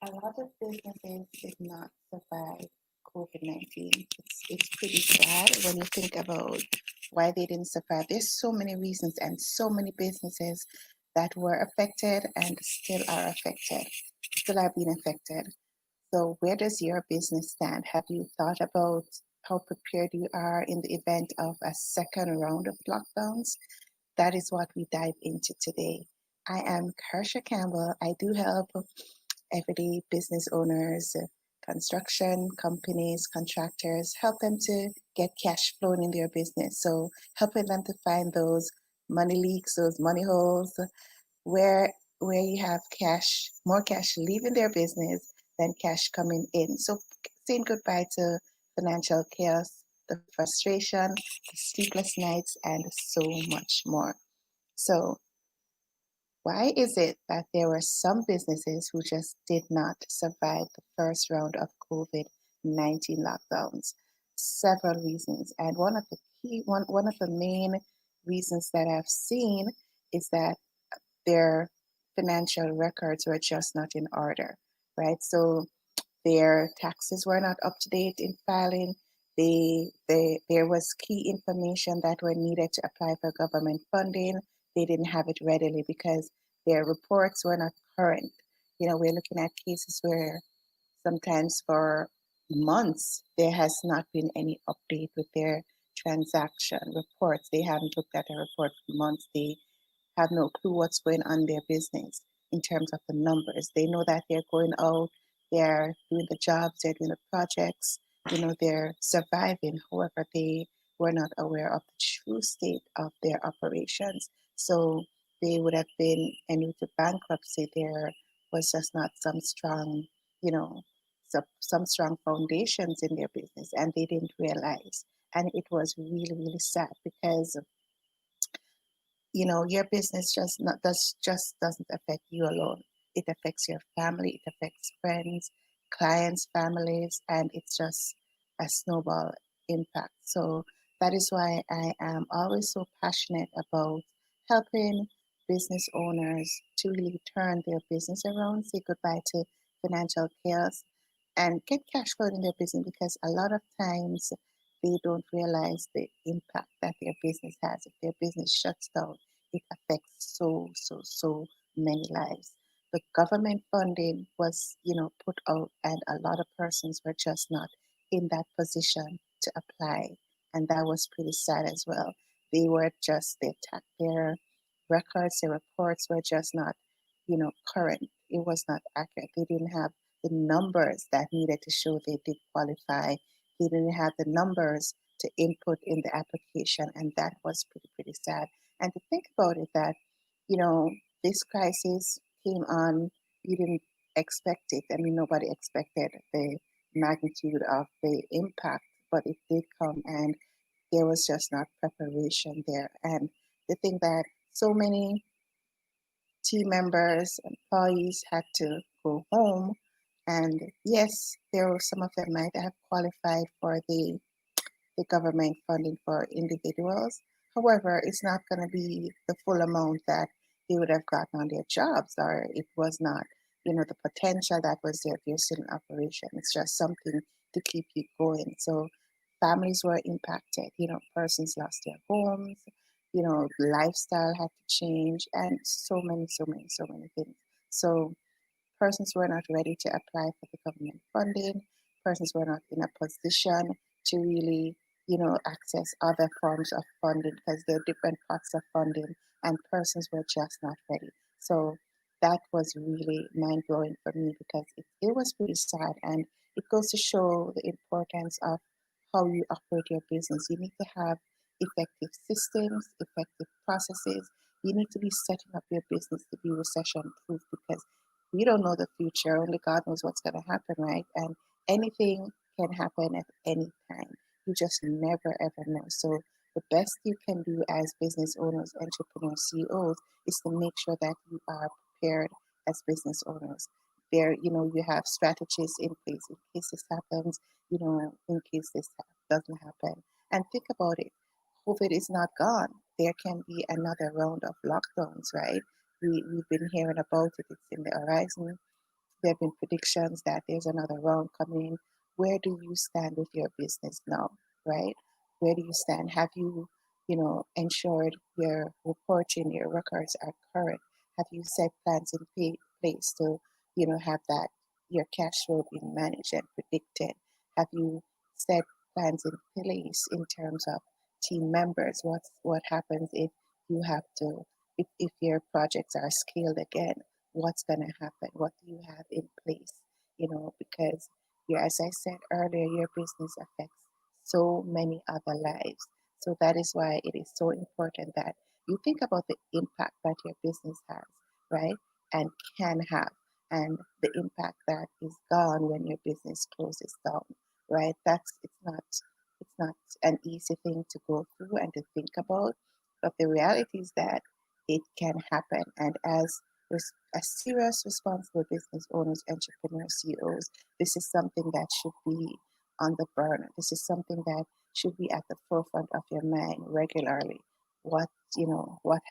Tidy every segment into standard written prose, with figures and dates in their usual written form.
A lot of businesses did not survive COVID-19. It's pretty sad when you think about why they didn't survive. There's so many reasons and so many businesses that were affected and still are affected, still are being affected. So where does your business stand? Have you thought about how prepared you are in the event of a second round of lockdowns? That is what we dive into today. I am Kersha Campbell. I do help everyday business owners, construction companies, contractors, help them to get cash flowing in their business. So helping them to find those money leaks, those money holes, where where you have cash, more cash leaving their business than cash coming in. So saying goodbye to financial chaos, the frustration, the sleepless nights, and so much more. So why is it that there were some businesses who just did not survive the first round of COVID-19 lockdowns? Several reasons. And one of the main reasons that I've seen is that their financial records were just not in order, right? So their taxes were not up to date in filing. There was key information that were needed to apply for government funding. They didn't have it readily because their reports were not current. You know, we're looking at cases where sometimes for months there has not been any update with their transaction reports. They haven't looked at a report for months. They have no clue what's going on in their business in terms of the numbers. They know that they're going out, they're doing the jobs, they're doing the projects, they're surviving. However, they were not aware of the true state of their operations. So they would have been into bankruptcy. There was just not some strong, you know, some strong foundations in their business, and they didn't realize. And it was really, really sad because your business just doesn't affect you alone. It affects your family, it affects friends, clients, families, and it's just a snowball impact. So that is why I am always so passionate about helping business owners to really turn their business around, say goodbye to financial chaos, and get cash flow in their business, because a lot of times they don't realize the impact that their business has. If their business shuts down, it affects so many lives. The government funding was, put out, and a lot of persons were just not in that position to apply, and that was pretty sad as well. They were just their records, their reports were just not, current. It was not accurate. They didn't have the numbers that needed to show they did qualify. They didn't have the numbers to input in the application, and that was pretty sad. And to think about it, that you know this crisis came on, you didn't expect it. I mean, nobody expected the magnitude of the impact, but it did come, and there was just not preparation there. And the thing that so many team members, employees had to go home. And yes, there were some of them might have qualified for the government funding for individuals. However, it's not going to be the full amount that they would have gotten on their jobs, or it was not, the potential that was there if you're still in operation. It's just something to keep you going. So families were impacted, persons lost their homes, lifestyle had to change, and so many things. So persons were not ready to apply for the government funding. Persons were not in a position to really, access other forms of funding, because there are different pots of funding, and persons were just not ready. So that was really mind blowing for me, because it was pretty sad, and it goes to show the importance of how you operate your business. You need to have effective systems, effective processes. You need to be setting up your business to be recession proof, because we don't know the future. Only God knows what's going to happen, right? And anything can happen at any time. You just never ever know. So the best you can do as business owners, entrepreneurs, CEOs, is to make sure that you are prepared as business owners. There, you have strategies in place in case this happens, in case this doesn't happen. And think about it. COVID is not gone. There can be another round of lockdowns, right? We've been hearing about it. It's in the horizon. there have been predictions that there's another round coming. Where do you stand with your business now, right? Where do you stand? Have you, ensured your reporting, your records are current? Have you set plans in place to, have that your cash flow being managed and predicted? Have you set plans in place in terms of team members? What happens if you have to if your projects are scaled again? What's gonna happen? What do you have in place? Because as I said earlier, your business affects so many other lives. So that is why it is so important that you think about the impact that your business has, right? And can have, and the impact that is gone when your business closes down, right? It's not an easy thing to go through and to think about, but the reality is that it can happen. And as serious, responsible business owners, entrepreneurs, CEOs, this is something that should be on the burner. This is something that should be at the forefront of your mind regularly. What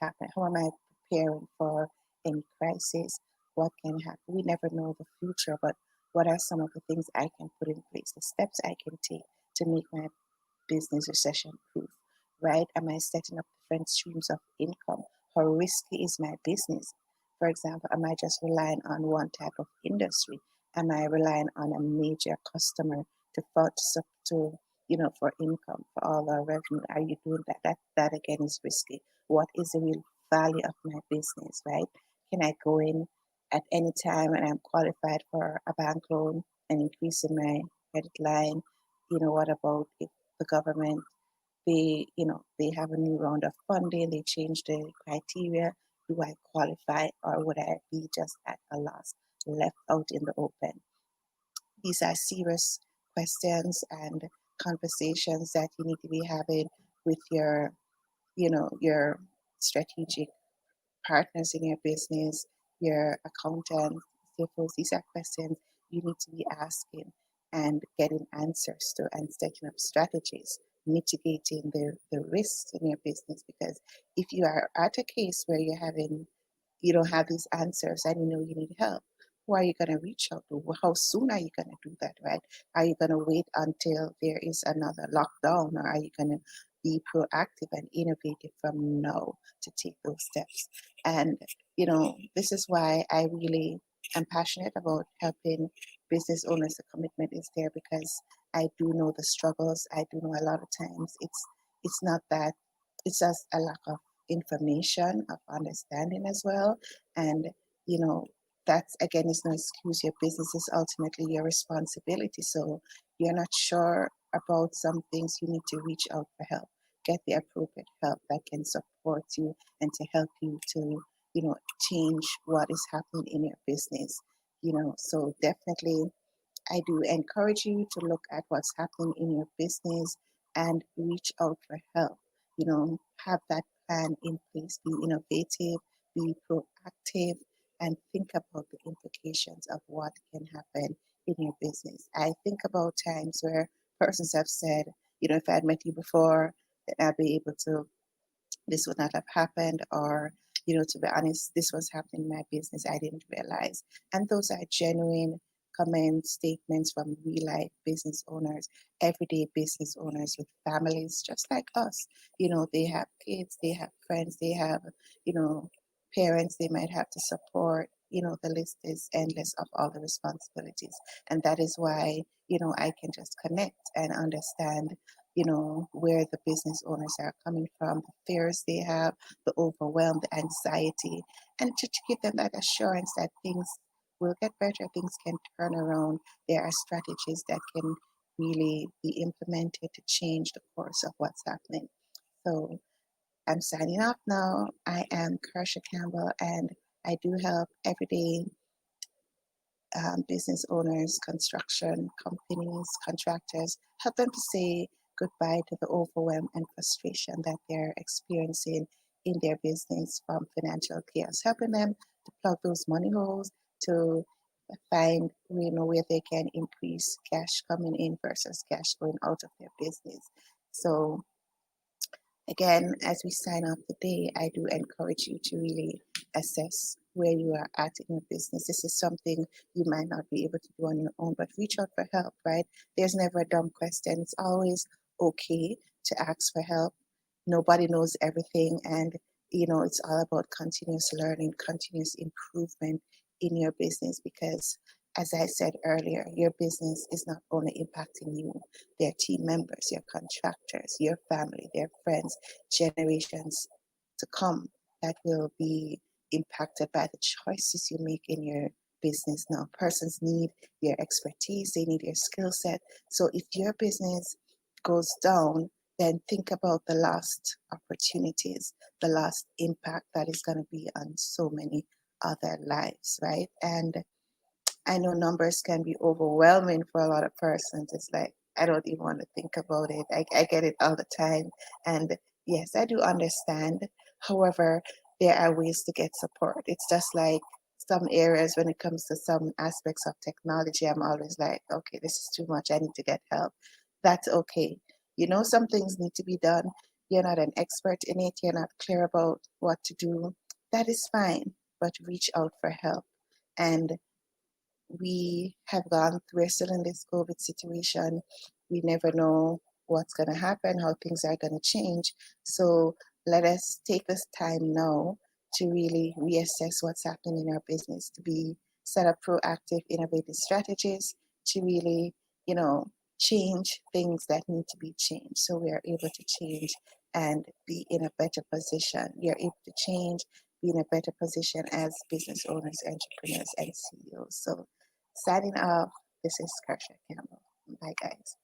happened? How am I preparing for any crisis? What can happen? We never know the future, but what are some of the things I can put in place, the steps I can take to make my business recession proof, right? Am I setting up different streams of income? How risky is my business? For example, am I just relying on one type of industry? Am I relying on a major customer for income, for all our revenue? Are you doing that? That again is risky. What is the real value of my business, right? Can I go in at any time and I'm qualified for a bank loan and increasing my credit line? What about if the government they have a new round of funding, they change the criteria? Do I qualify or would I be just at a loss, left out in the open? These are serious questions and conversations that you need to be having with your strategic partners in your business, your accountant, CFOs. These are questions you need to be asking and getting answers to and setting up strategies, mitigating the risks in your business. Because if you are at a case where you don't have these answers and you know you need help, who are you going to reach out to? How soon are you going to do that, right? Are you going to wait until there is another lockdown, or are you going to be proactive and innovative from now to take those steps? And, this is why I really am passionate about helping business owners. The commitment is there because I do know the struggles. I do know a lot of times it's not that, it's just a lack of information, of understanding as well. And, you know, that again is no excuse. Your business is ultimately your responsibility. So you're not sure about some things, you need to reach out for help. Get the appropriate help that can support you and to help you to, change what is happening in your business. So definitely I do encourage you to look at what's happening in your business and reach out for help. Have that plan in place, be innovative, be proactive, and think about the implications of what can happen in your business. I think about times where persons have said, if I had met you before, then I'd be able to this would not have happened, or to be honest, this was happening in my business, I didn't realize. And those are genuine comments, statements from real life business owners, everyday business owners with families just like us. They have kids, they have friends, they have you know parents they might have to support. The list is endless of all the responsibilities, and that is why I can just connect and understand where the business owners are coming from, the fears they have, the overwhelm, the anxiety, and to give them that assurance that things will get better, things can turn around. There are strategies that can really be implemented to change the course of what's happening. So I'm signing off now. I am Kersha Campbell, and I do help everyday business owners, construction companies, contractors, help them to say goodbye to the overwhelm and frustration that they're experiencing in their business from financial chaos, helping them to plug those money holes, to find where they can increase cash coming in versus cash going out of their business. So again, as we sign off today, I do encourage you to really assess where you are at in your business. This is something you might not be able to do on your own, but reach out for help, right? There's never a dumb question. It's always okay to ask for help. Nobody knows everything, and it's all about continuous learning, continuous improvement in your business because as I said earlier, your business is not only impacting you, their team members, your contractors, your family, their friends, generations to come that will be impacted by the choices you make in your business now. Persons need your expertise, they need your skill set. So if your business goes down, then think about the lost opportunities, the lost impact that is going to be on so many other lives, right? And I know numbers can be overwhelming for a lot of persons. It's like, I don't even want to think about it. I get it all the time. And yes, I do understand. However, there are ways to get support. It's just like some areas when it comes to some aspects of technology, I'm always like, okay, this is too much. I need to get help. That's okay. Some things need to be done. You're not an expert in it. You're not clear about what to do. That is fine, but reach out for help. And we're still in this COVID situation. We never know what's going to happen, how things are going to change. So let us take this time now to really reassess what's happening in our business, to be set up proactive, innovative strategies to really, change things that need to be changed. So we are able to change and be in a better position. We are able to change, be in a better position as business owners, entrepreneurs, and CEOs. So signing off, this is Karsha Campbell. Bye, guys.